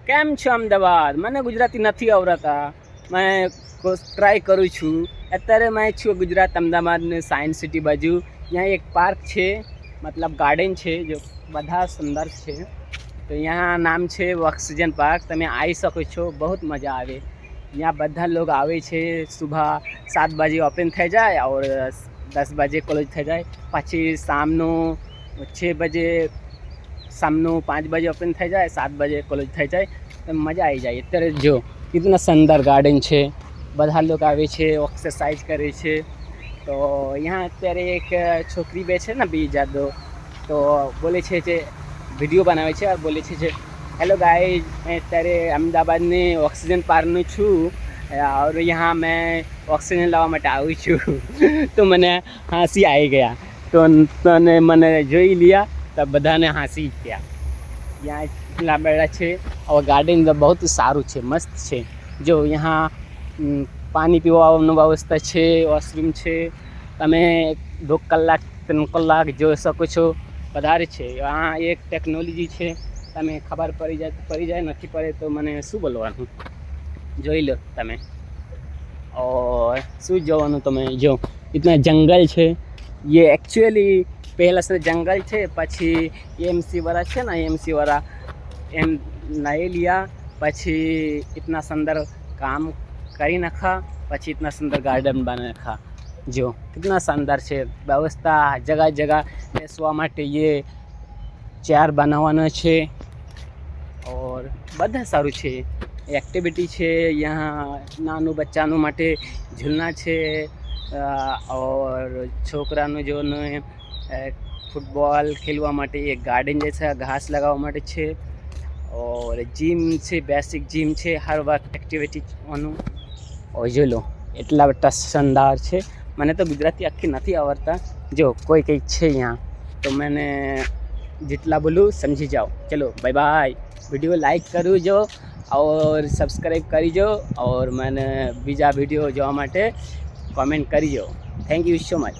કેમ છો અમદાવાદ? મને ગુજરાતી નથી આવડતા. મેં ટ્રાય કરું છું. અત્યારે મેં છું ગુજરાત અમદાવાદની સાયન્સ સિટી બાજુ. यहाँ एक पार्क છે, मतलब ગાર્ડન છે જો બધા સુંદર છે. તો यहाँ નામ છે ઓક્સિજન પાર્ક. તમે આવી શકો છો, બહુ મજા આવે. यहाँ બધા लोग આવે છે. સુબહ 7 બજે ઓપન થઈ જાય और 10 બજે ક્લોઝ થઈ જાય. પછી શામનું 6 બજે, શામનું 5 બજે ઓપન થઈ જાય, 7 બજે ક્લોઝ થઈ જાય. તો મજા આવી જાય. અત્યારે જો કેટલા સુંદર ગાર્ડન છે, બધા લોકો આવે છે, એક્સરસાઇઝ કરે છે. તો यहाँ અત્યારે એક છોકરી બે છે ને બીજા દો, તો બોલે છે જે વિડીયો બનાવે છે और બોલે છે જે હેલો ગાઈઝ, मैं અત્યારે અમદાવાદની ઓક્સિજન પાર્કનું છું और यहाँ मैं ઓક્સિજન લાવવા માટે આવી છું. તો મને હાંસી આવી ગયા. તો તને મને જોઈ लिया તો બધાને હાંસી ગયા. यहाँ એટલા બધા છે. और ગાર્ડન બહુ સારું છે, મસ્ત છે. જો यहाँ પાણી પીવાનું વ્યવસ્થા છે, વોશરૂમ છે. તમે 2 કલાક 3 કલાક જોઈ શકો છો. વધારે છે. આ એક ટેકનોલોજી છે. તમે ખબર પડી જાય નથી પડે તો મને શું બોલવાનું, જોઈ લો તમે. और શું જોવાનું તમે જો इतना जंगल છે. ये एक्चुअली પહેલા से जंगल છે, પછી એમસી વાળા છે ને, એમસી વાળા એમ લઈ लिया, પછી इतना सुंदर काम કરી નાખા, પછી इतना सुंदर गार्डन બના નાખા. જો कितना शानदार છે વ્યવસ્થા. જગह જગह બેસવા માટે ये ચેર બનાવવાનો છે. और બધા સારું છે. એક્ટિવિટી છે. यहाँ નાનું બચ્ચાનું માટે ઝૂલના છે. और છોકરાનું જોને ફૂટબોલ ખેલવા માટે એક ગાર્ડન જैसा ઘાસ લગાવવા માટે છે. और जिम છે, બેસિક जिम છે, હર વખત એક્ટિવિટી વાનું. और જોઈ લો એટલા બધા શાનદાર છે. મને તો ગુજરાતી આખી નથી આવડતા. જો કોઈ કંઈક છે यहाँ તો मैंने जितना बोलूँ समझी जाओ. चलो बाय बाय. वीडियो लाइक करो जो और सब्सक्राइब करीजो और मैंने બીજા વિડીયો જોવા માટે કમેન્ટ કરીજો. Thank you so much.